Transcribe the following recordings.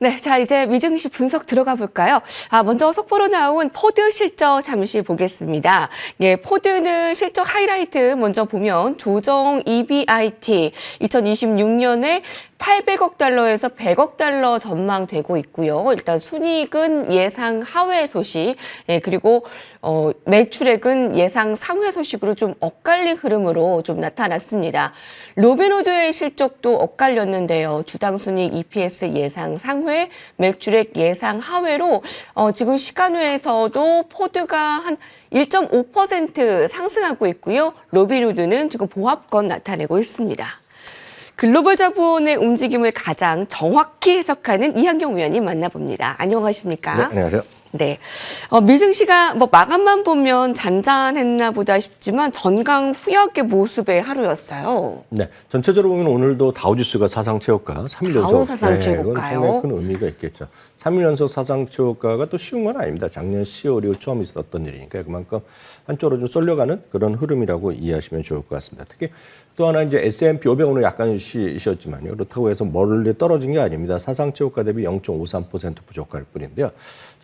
네, 자 이제 미증시 분석 들어가 볼까요? 먼저 속보로 나온 포드 실적 잠시 보겠습니다. 예, 포드는 실적 하이라이트 먼저 보면 조정 EBIT 2026년에 800억 달러에서 100억 달러 전망되고 있고요. 일단 순이익은 예상 하회 소식, 그리고 매출액은 예상 상회 소식으로 좀 엇갈린 흐름으로 좀 나타났습니다. 로빈후드의 실적도 엇갈렸는데요. 주당 순이익 EPS 예상 상회, 매출액 예상 하회로 지금 시간외에서도 포드가 한 1.5% 상승하고 있고요. 로빈후드는 지금 보합권 나타내고 있습니다. 글로벌 자본의 움직임을 가장 정확히 해석하는 이한경 위원님 만나봅니다. 안녕하십니까? 네, 안녕하세요. 네. 미증시가 마감만 보면 잔잔했나 보다 싶지만 전강 후역의 모습의 하루였어요. 네, 전체적으로 보면 오늘도 다우지수가 사상 최고가 3일 연속. 다우 사상 최고가요? 상당히 큰 의미가 있겠죠. 3일 연속 사상 최고가가 또 쉬운 건 아닙니다. 작년 10월 이후 처음 있었던 일이니까 그만큼 한쪽으로 좀 쏠려가는 그런 흐름이라고 이해하시면 좋을 것 같습니다. 특히 또 하나 이제 S&P 500 오늘 약간 쉬었지만요. 그렇다고 해서 멀리 떨어진 게 아닙니다. 사상 최고가 대비 0.53% 부족할 뿐인데요.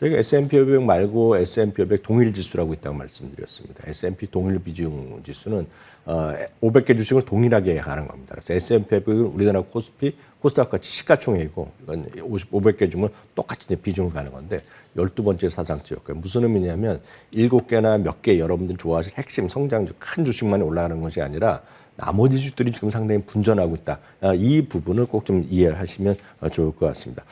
저희가 S&P 500 말고 S&P 500 동일 지수라고 있다고 말씀드렸습니다. S&P 동일 비중 지수는 500개 주식을 동일하게 하는 겁니다. 그래서 S&P 500은 우리나라 코스피, 코스닥 같이 시가총액이고 이건 500개 중을 똑같이 이제 비중을 가는 건데 12번째 사상 최고가 무슨 의미냐면 7개나 몇 개 여러분들 좋아하실 핵심 성장주 큰 주식만이 올라가는 것이 아니라 나머지 주식들이 지금 상당히 분전하고 있다. 이 부분을 꼭 좀 이해하시면 좋을 것 같습니다.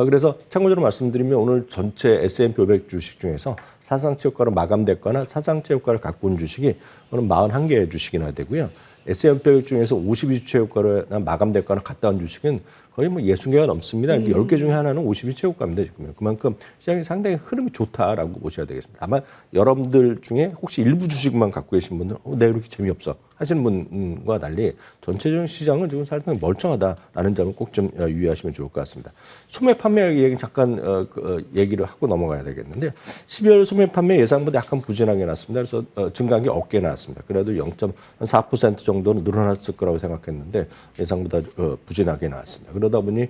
그래서 참고적으로 말씀드리면 오늘 전체 S&P 500 주식 중에서 사상 최고가로 마감됐거나 사상 최고가를 갖고 온 주식이 오늘 41개 주식이나 되고요. S&P 500 중에서 52주 최고가나 마감됐거나 갔다 온 주식은 거의 60개가 넘습니다. 10개 중에 하나는 52 최고가입니다. 지금. 그만큼 시장이 상당히 흐름이 좋다라고 보셔야 되겠습니다. 다만 여러분들 중에 혹시 일부 주식만 갖고 계신 분들은 내가 이렇게 재미없어 하시는 분과 달리 전체적인 시장은 지금 상당히 멀쩡하다라는 점을 꼭 좀 유의하시면 좋을 것 같습니다. 소매 판매 얘기 잠깐 얘기를 하고 넘어가야 되겠는데요. 12월 소매 판매 예상보다 약간 부진하게 나왔습니다. 그래서 증가한 게 없게 나왔습니다. 그래도 0.4% 정도는 늘어났을 거라고 생각했는데 예상보다 부진하게 나왔습니다. 그러다 보니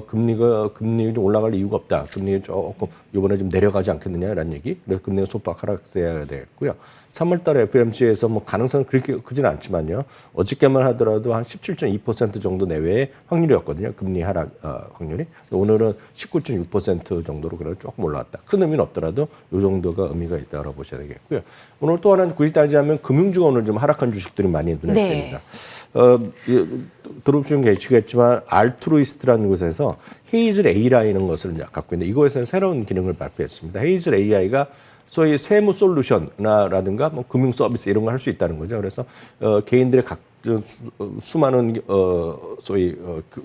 금리가 좀 올라갈 이유가 없다. 금리 조금 이번에 좀 내려가지 않겠느냐라는 얘기. 그래서 금리가 소폭 하락돼야 되겠고요. 3월달에 FMC에서 가능성은 그렇게 크지는 않지만요. 어저께만 하더라도 한 17.2% 정도 내외의 확률이었거든요. 금리 하락 확률이. 오늘은 19.6% 정도로 그래도 조금 올라왔다. 큰 의미는 없더라도 이 정도가 의미가 있다고 보셔야 되겠고요. 오늘 또 하나는 굳이 따지자면 금융주가 오늘 좀 하락한 주식들이 많이 눈에 띕니다. 들어보시면 계시겠지만 알트루이스트라는 곳에서 헤이즐 AI라는 것을 갖고 있는데 이곳에서 새로운 기능을 발표했습니다. 헤이즐 AI가 소위 세무 솔루션이라든가 금융 서비스 이런 걸 할 수 있다는 거죠. 그래서 개인들의 수많은 소위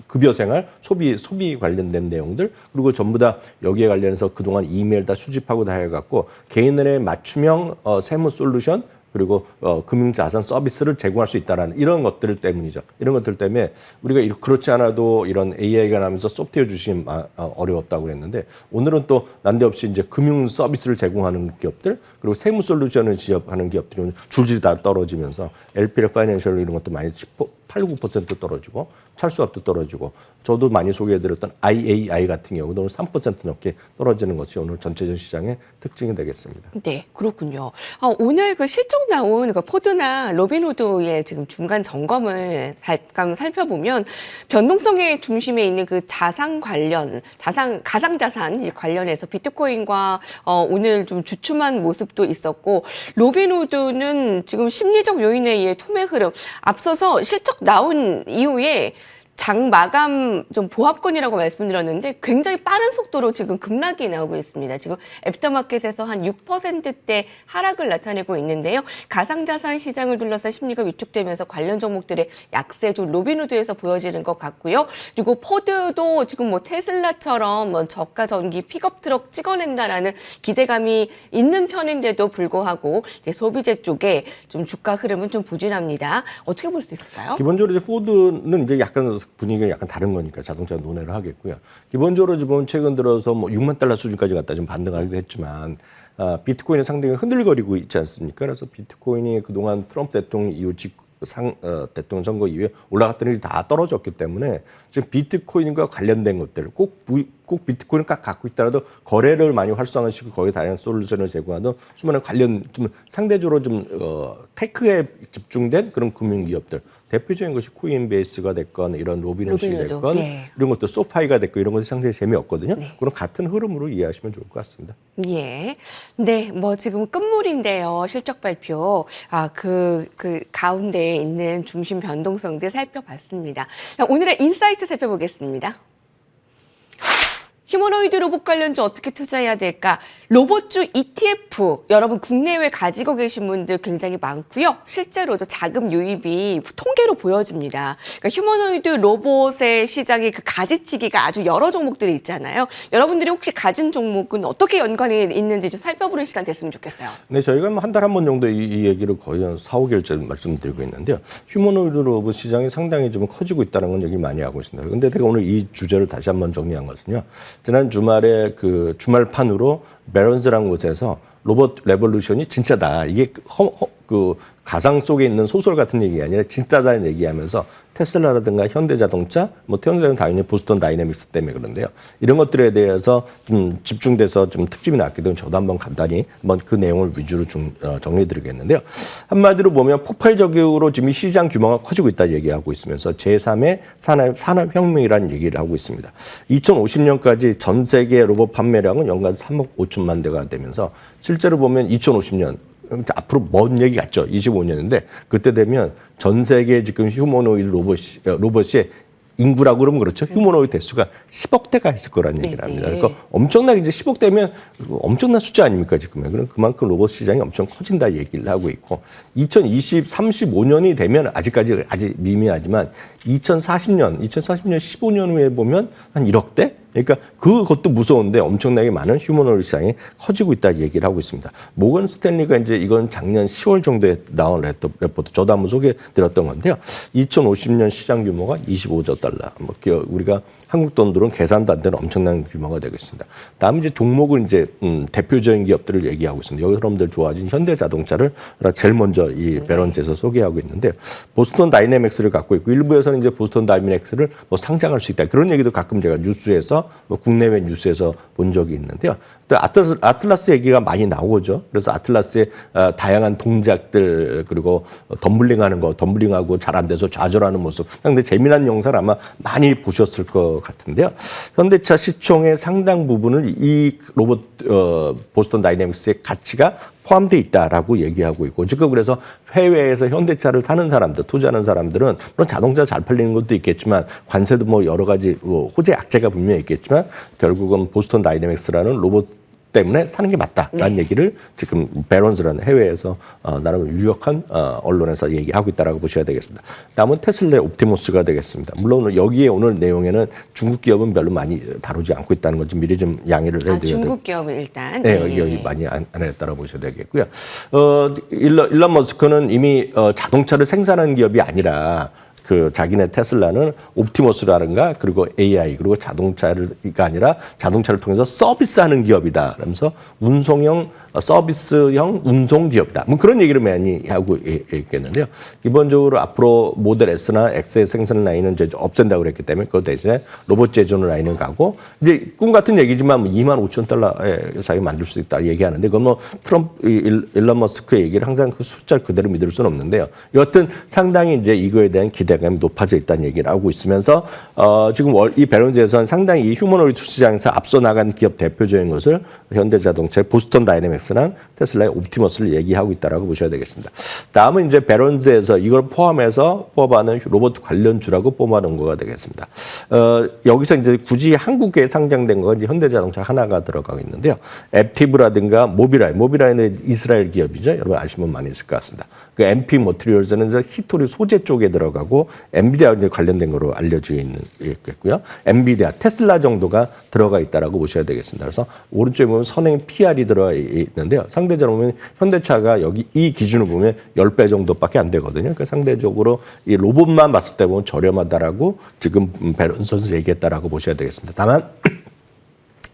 급여 생활, 소비 관련된 내용들 그리고 전부 다 여기에 관련해서 그동안 이메일 다 수집하고 다 해갖고 개인들의 맞춤형 세무 솔루션 그리고 금융자산 서비스를 제공할 수 있다는 이런 것들 때문이죠. 이런 것들 때문에 우리가 그렇지 않아도 이런 AI가 나면서 소프트웨어 주시기 어려웠다고 그랬는데 오늘은 또 난데없이 이제 금융 서비스를 제공하는 기업들 그리고 세무 솔루션을 지원하는 기업들이 줄줄이 다 떨어지면서 LPL 파이낸셜 이런 것도 많이 8, 9% 떨어지고 찰수압도 떨어지고 저도 많이 소개해드렸던 IAI 같은 경우도 오늘 3% 넘게 떨어지는 것이 오늘 전체적 시장의 특징이 되겠습니다. 네, 그렇군요. 오늘 그 실적 나온 그 포드나 로빈후드의 지금 중간 점검을 잠깐 살펴보면 변동성의 중심에 있는 그 자산 관련, 가상자산 관련해서 비트코인과 오늘 좀 주춤한 모습도 있었고 로빈후드는 지금 심리적 요인에 의해 투매 흐름 앞서서 실적 나온 이후에 장 마감 좀 보합권이라고 말씀드렸는데 굉장히 빠른 속도로 지금 급락이 나오고 있습니다. 지금 애프터마켓에서 한 6%대 하락을 나타내고 있는데요. 가상자산 시장을 둘러싼 심리가 위축되면서 관련 종목들의 약세 좀 로빈후드에서 보여지는 것 같고요. 그리고 포드도 지금 테슬라처럼 저가 전기 픽업 트럭 찍어낸다라는 기대감이 있는 편인데도 불구하고 이제 소비재 쪽에 좀 주가 흐름은 좀 부진합니다. 어떻게 볼 수 있을까요? 기본적으로 이제 포드는 이제 약간 분위기가 약간 다른 거니까 자동차 논의를 하겠고요. 기본적으로 지금 최근 들어서 6만 달러 수준까지 갔다 좀 반등하기도 했지만 비트코인은 상당히 흔들거리고 있지 않습니까? 그래서 비트코인이 그동안 트럼프 대통령 이후 대통령 선거 이후에 올라갔던 일이 다 떨어졌기 때문에 지금 비트코인과 관련된 것들 꼭 꼭 비트코인을 딱 갖고 있더라도 거래를 많이 활성화시키고 거기에 다양한 솔루션을 제공하는 수많은 관련 좀 상대적으로 좀 테크에 집중된 그런 금융기업들. 대표적인 것이 코인베이스가 됐건 이런 로빈훗이 됐건 예. 이런 것도 소파이가 됐건 이런 것이 상당히 재미없거든요. 네. 그런 같은 흐름으로 이해하시면 좋을 것 같습니다. 예. 네, 뭐 지금 끝물인데요. 실적 발표. 그 가운데에 있는 중심 변동성들 살펴봤습니다. 자, 오늘의 인사이트 살펴보겠습니다. 휴머노이드 로봇 관련주 어떻게 투자해야 될까? 로봇주 ETF 여러분 국내외 가지고 계신 분들 굉장히 많고요. 실제로도 자금 유입이 통계로 보여집니다. 그러니까 휴머노이드 로봇의 시장이 그 가지치기가 아주 여러 종목들이 있잖아요. 여러분들이 혹시 가진 종목은 어떻게 연관이 있는지 좀 살펴보는 시간 됐으면 좋겠어요. 네, 저희가 한 달에 한 번 정도 이 얘기를 거의 한 4, 5개월째 말씀드리고 있는데요. 휴머노이드 로봇 시장이 상당히 좀 커지고 있다는 건 얘기 많이 하고 있습니다. 그런데 제가 오늘 이 주제를 다시 한번 정리한 것은요. 지난 주말에 그 주말판으로 베런즈라는 곳에서 로봇 레볼루션이 진짜다. 이게 그 가상 속에 있는 소설 같은 얘기가 아니라 진짜다는 얘기하면서 테슬라라든가 현대자동차, 뭐 현대자동차는 당연히 보스턴 다이내믹스 때문에 그런데요. 이런 것들에 대해서 좀 집중돼서 좀 특집이 나왔기 때문에 저도 한번 간단히 한번 그 내용을 위주로 정리해드리겠는데요. 한마디로 보면 폭발적으로 지금 이 시장 규모가 커지고 있다 얘기하고 있으면서 제3의 산업혁명이라는 얘기를 하고 있습니다. 2050년까지 전 세계 로봇 판매량은 연간 3억 5천만 대가 되면서 실제로 보면 2050년 앞으로 먼 얘기 같죠. 25년인데 그때 되면 전 세계 지금 휴머노이드 로봇이 인구라고 그러면 그렇죠. 휴머노이드 대수가 10억 대가 있을 거라는 얘기를 합니다. 그러니까 엄청나게 이제 10억 대면 엄청난 숫자 아닙니까 지금은. 그럼 그만큼 로봇 시장이 엄청 커진다 얘기를 하고 있고 35년이 되면 아직 미미하지만 2040년 15년 후에 보면 한 1억 대? 그러니까 그것도 무서운데 엄청나게 많은 휴머노이드 시장이 커지고 있다 얘기를 하고 있습니다. 모건 스탠리가 이제 이건 작년 10월 정도에 나온 레포트 저도 한번 소개드렸던 건데요. 2050년 시장 규모가 25조 달러. 뭐 우리가 한국 돈으로는 계산도 안 되는 엄청난 규모가 되겠습니다. 다음 이제 종목은 이제 대표적인 기업들을 얘기하고 있습니다. 여러분들 좋아하신 현대자동차를 제일 먼저 이 베런즈에서 소개하고 있는데요. 보스턴 다이내믹스를 갖고 있고 일부에서는 이제 보스턴 다이내믹스를 뭐 상장할 수 있다 그런 얘기도 가끔 제가 뉴스에서 뭐 국내외 뉴스에서 본 적이 있는데요. 또 아틀라스 얘기가 많이 나오죠. 그래서 아틀라스의 다양한 동작들 그리고 덤블링하고 잘 안 돼서 좌절하는 모습 상당히 재미난 영상을 아마 많이 보셨을 것 같은데요. 현대차 시총의 상당 부분을 이 로봇 보스턴 다이내믹스의 가치가 포함되어 있다라고 얘기하고 있고 지금 그래서 해외에서 현대차를 사는 사람들, 투자하는 사람들은 물론 자동차 잘 팔리는 것도 있겠지만 관세도 뭐 여러 가지 호재 악재가 분명히 있겠지만 결국은 보스턴 다이내믹스라는 로봇 때문에 사는 게 맞다라는 얘기를 지금 베런즈라는 해외에서 나름 유력한 언론에서 얘기하고 있다라고 보셔야 되겠습니다. 다음은 테슬라의 옵티머스가 되겠습니다. 물론 여기에 오늘 내용에는 중국 기업은 별로 많이 다루지 않고 있다는 걸 좀 미리 좀 양해를 해드려야 돼요. 중국 기업은 일단 네, 여기 많이 안 했다라고 보셔야 되겠고요. 일론 머스크는 이미 자동차를 생산하는 기업이 아니라 그 자기네 테슬라는 옵티머스라든가 그리고 AI 그리고 자동차가 아니라 자동차를 통해서 서비스하는 기업이다. 그러면서 운송형 서비스형 운송 기업이다. 뭐 그런 얘기를 많이 하고 있겠는데요. 기본적으로 앞으로 모델 S나 X의 생산 라인은 이제 없앤다고 그랬기 때문에 그 대신에 로봇 제조는 라인을 가고 이제 꿈 같은 얘기지만 25,000달러에 자기 만들 수 있다 얘기하는데 그건 뭐 일론 머스크의 얘기를 항상 그 숫자를 그대로 믿을 수는 없는데요. 여하튼 상당히 이제 이거에 대한 기대감이 높아져 있다는 얘기를 하고 있으면서 지금 이 베런즈에서는 상당히 이 휴머노이드 시장에서 앞서 나간 기업 대표적인 것을 현대자동차의 보스턴 다이내믹스랑 테슬라의 옵티머스를 얘기하고 있다라고 보셔야 되겠습니다. 다음은 이제 베런즈에서 이걸 포함해서 뽑아는 로봇 관련주라고 뽑아놓은 거가 되겠습니다. 여기서 이제 굳이 한국에 상장된 거가 이제 현대자동차 하나가 들어가고 있는데요. 앱티브라든가 모비라이는 이스라엘 기업이죠. 여러분 아시면 많이 있을 것 같습니다. 그 MP 머티리얼즈는 히토리 소재 쪽에 들어가고 엔비디아 이제 관련된 거로 알려져 있겠고요. 엔비디아, 테슬라 정도가 들어가 있다라고 보셔야 되겠습니다. 그래서 오른쪽에 보면 선행 PR이 들어가 있는데요. 상대적으로 보면 현대차가 여기 이 기준으로 보면 10배 정도밖에 안 되거든요. 그러니까 상대적으로 이 로봇만 봤을 때 보면 저렴하다라고 지금 베런 선수 얘기했다라고 보셔야 되겠습니다. 다만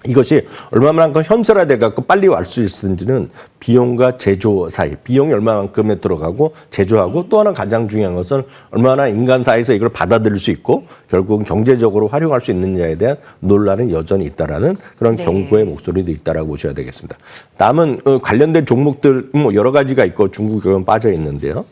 이것이 얼마만큼 현실화돼 갖고 빨리 갈 수 있는지는 비용과 제조 사이, 비용이 얼마만큼에 들어가고 제조하고 또 하나 가장 중요한 것은 얼마나 인간 사이에서 이걸 받아들일 수 있고 결국은 경제적으로 활용할 수 있느냐에 대한 논란은 여전히 있다라는 그런 네. 경고의 목소리도 있다라고 보셔야 되겠습니다. 다음은 관련된 종목들 뭐 여러 가지가 있고 중국은 빠져 있는데요.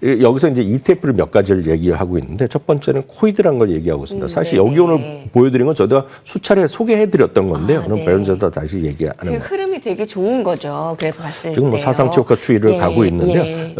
여기서 이제 ETF를 몇 가지를 얘기하고 있는데 첫 번째는 코이드라는 걸 얘기하고 있습니다. 사실 여기 오늘 보여드린 건 저도 수차례 소개해드렸던 건데요. 그럼 네. 배우면서 다시 얘기하는 지금 거. 흐름이 되게 좋은 거죠. 그래 봤을 지금 뭐 때요. 사상치효과 추이를 예, 가고 있는데요. 예.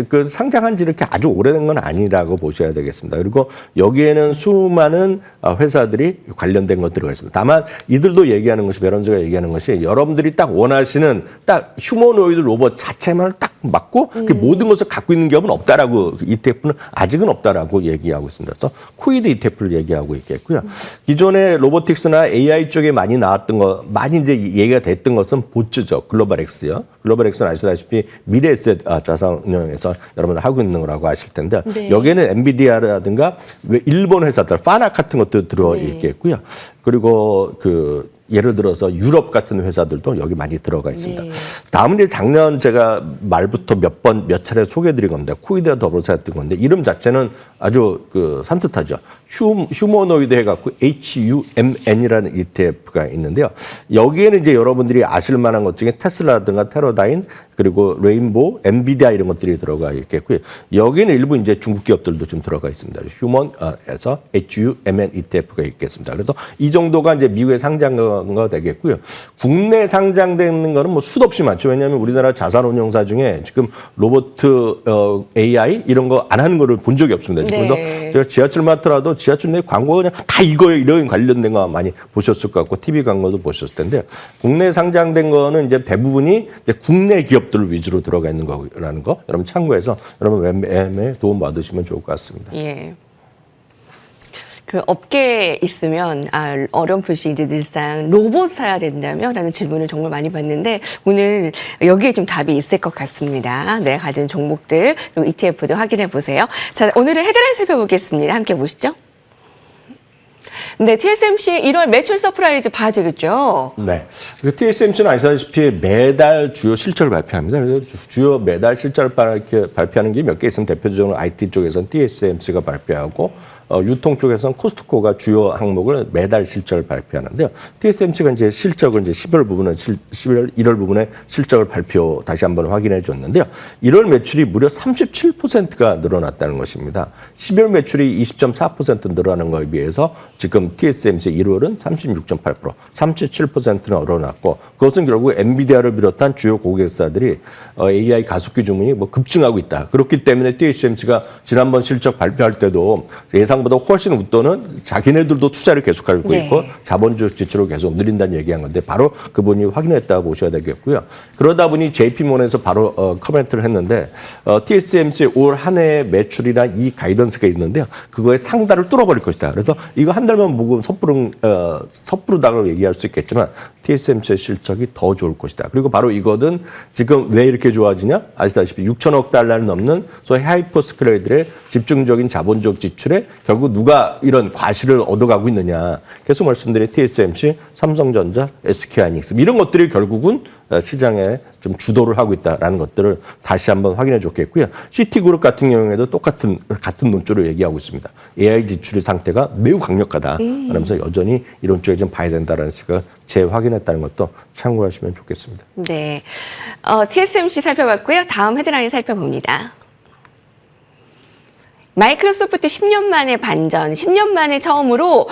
그 상장한 지 이렇게 아주 오래된 건 아니라고 보셔야 되겠습니다. 그리고 여기에는 수많은 회사들이 관련된 것 들어가 있습니다. 다만 이들도 얘기하는 것이 베런즈가 얘기하는 것이 여러분들이 딱 원하시는 딱 휴머노이드 로봇 자체만 딱 맞고 그 모든 것을 갖고 있는 기업은 없다라고 ETF는 아직은 없다라고 얘기하고 있습니다. 그래서 코이드 ETF를 얘기하고 있겠고요. 기존의 로보틱스나 AI 쪽에 많이 나왔던 거 많이 이제 얘기가 됐던 것은 보츠죠. 글로벌엑스요. 글로벌엑스는 아시다시피 미래에셋 자산운용에서 여러분들 하고 있는 거라고 아실 텐데 네. 여기에는 엔비디아라든가 일본 회사들 파나 같은 것도 들어 있겠고요. 그리고 예를 들어서 유럽 같은 회사들도 여기 많이 들어가 있습니다. 네. 다음은 이제 작년 제가 말부터 몇 차례 소개해드린 겁니다. 코이드와 더불어서 했던 건데 이름 자체는 아주 산뜻하죠. 휴머노이드 해갖고 HUMN이라는 ETF가 있는데요. 여기에는 이제 여러분들이 아실 만한 것 중에 테슬라라든가 테러다인 그리고 레인보우, 엔비디아 이런 것들이 들어가 있겠고요. 여기는 일부 이제 중국 기업들도 좀 들어가 있습니다. 휴먼에서 HUMN ETF가 있겠습니다. 그래서 이 정도가 이제 미국에 상장한 거 되겠고요. 국내 상장되는 거는 뭐 수도 없이 많죠. 왜냐하면 우리나라 자산운용사 중에 지금 로봇 AI 이런 거 안 하는 거를 본 적이 없습니다. 네. 그래서 제가 지하철 마트라도 지하철 내 광고가 그냥 다 이런 관련된 거 많이 보셨을 것 같고 TV 광고도 보셨을 텐데 국내 상장된 거는 이제 대부분이 이제 국내 기업들 위주로 들어가 있는 거라는 거 여러분 참고해서 여러분 매매에 도움 받으시면 좋을 것 같습니다. 예. 그 업계에 있으면 어렴풋이 이제 늘상 로봇 사야 된다며? 라는 질문을 정말 많이 받는데 오늘 여기에 좀 답이 있을 것 같습니다. 네, 가진 종목들 그리고 ETF도 확인해 보세요. 자, 오늘은 헤드라인 살펴보겠습니다. 함께 보시죠. 네, TSMC 1월 매출 서프라이즈 봐야 되겠죠? 네. TSMC는 아시다시피 매달 주요 실적을 발표합니다. 그래서 주요 매달 실적을 발표하는 게 몇 개 있으면 대표적으로 IT 쪽에서는 TSMC가 발표하고 유통 쪽에서는 코스트코가 주요 항목을 매달 실적을 발표하는데요. TSMC가 이제 실적을 이제 1월 1월 부분에 실적을 다시 한번 확인해 줬는데요. 1월 매출이 무려 37%가 늘어났다는 것입니다. 12월 매출이 20.4% 늘어나는 것에 비해서 지금 TSMC 1월은 36.8%, 37%나 늘어났고 그것은 결국 엔비디아를 비롯한 주요 고객사들이 AI 가속기 주문이 뭐 급증하고 있다. 그렇기 때문에 TSMC가 지난번 실적 발표할 때도 예상보다 훨씬 웃도는 자기네들도 투자를 계속하고 네. 있고 자본주의 지출을 계속 늘린다는 얘기한 건데 바로 그분이 확인했다고 보셔야 되겠고요. 그러다 보니 JP모건에서 바로 커멘트를 했는데 TSMC 올 한 해의 매출이나 이 가이던스가 있는데요. 그거의 상단을 뚫어버릴 것이다. 그래서 이거 한 달만 보고 섣부르다고 얘기할 수 있겠지만 TSMC의 실적이 더 좋을 것이다. 그리고 바로 이거는 지금 왜 이렇게 좋아지냐? 아시다시피 6천억 달러를 넘는 소위 하이퍼스케일들의 집중적인 자본적 지출에 결국 누가 이런 과실을 얻어가고 있느냐. 계속 말씀드린 TSMC, 삼성전자, SK하이닉스 이런 것들이 결국은 시장에 좀 주도를 하고 있다라는 것들을 다시 한번 확인해 줬겠고요. 시티그룹 같은 경우에도 같은 논조를 얘기하고 있습니다. AI 지출의 상태가 매우 강력하다. 그러면서 여전히 이런 쪽에 좀 봐야 된다라는 식을 재확인했다는 것도 참고하시면 좋겠습니다. 네. TSMC 살펴봤고요. 다음 헤드라인 살펴봅니다. 마이크로소프트 10년 만에 반전, 10년 만에 처음으로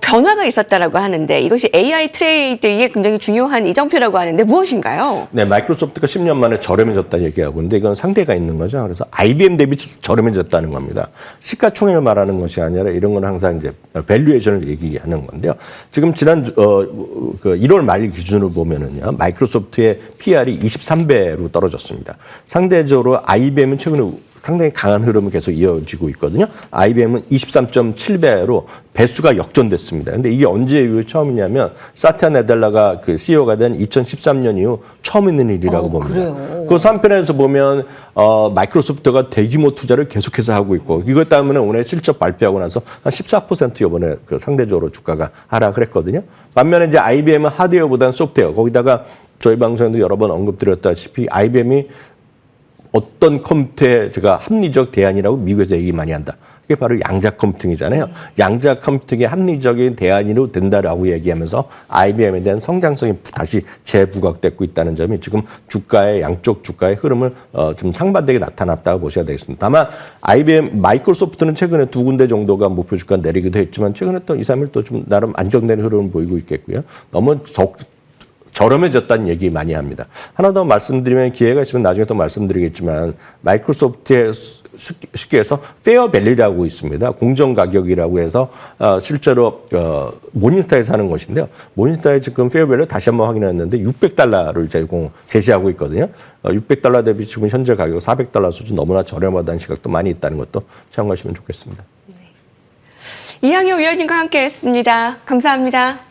변화가 있었다라고 하는데 이것이 AI 트레이드에 굉장히 중요한 이정표라고 하는데 무엇인가요? 네, 마이크로소프트가 10년 만에 저렴해졌다 얘기하고 있는데 이건 상대가 있는 거죠. 그래서 IBM 대비 저렴해졌다는 겁니다. 시가총액을 말하는 것이 아니라 이런 건 항상 이제 밸류에이션을 얘기하는 건데요. 지금 지난 1월 말 기준으로 보면은요, 마이크로소프트의 PR이 23배로 떨어졌습니다. 상대적으로 IBM은 최근에 상당히 강한 흐름은 계속 이어지고 있거든요. IBM은 23.7배로 배수가 역전됐습니다. 근데 이게 언제 이후 처음이냐면 사티아 나델라가 그 CEO가 된 2013년 이후 처음 있는 일이라고 봅니다. 그래요? 그 3편에서 보면 마이크로소프트가 대규모 투자를 계속해서 하고 있고 이것 때문에 오늘 실적 발표하고 나서 한 14% 이번에 그 상대적으로 주가가 하락을 했거든요. 반면에 이제 IBM은 하드웨어보다는 소프트웨어 거기다가 저희 방송에도 여러 번 언급드렸다시피 IBM이 어떤 컴퓨터의 제가 합리적 대안이라고 미국에서 얘기 많이 한다. 그게 바로 양자 컴퓨팅이잖아요. 양자 컴퓨팅의 합리적인 대안으로 된다라고 얘기하면서 IBM에 대한 성장성이 다시 재부각되고 있다는 점이 지금 주가의 양쪽 주가의 흐름을 좀 상반되게 나타났다고 보셔야 되겠습니다. 다만 IBM, 마이크로소프트는 최근에 두 군데 정도가 목표 주가 내리기도 했지만 최근에 또 2, 3일 또 좀 나름 안정되는 흐름을 보이고 있겠고요. 너무 저렴해졌다는 얘기 많이 합니다. 하나 더 말씀드리면 기회가 있으면 나중에 또 말씀드리겠지만 마이크로소프트의 쉽게 해서 페어 밸리라고 있습니다. 공정 가격이라고 해서 실제로 모닝스타에서 하는 것인데요. 모닝스타에 지금 페어 밸리 다시 한번 확인했는데 $600를 제시하고 있거든요. $600 대비 지금 현재 가격 $400 수준 너무나 저렴하다는 시각도 많이 있다는 것도 참고하시면 좋겠습니다. 이항여 위원님과 함께했습니다. 감사합니다.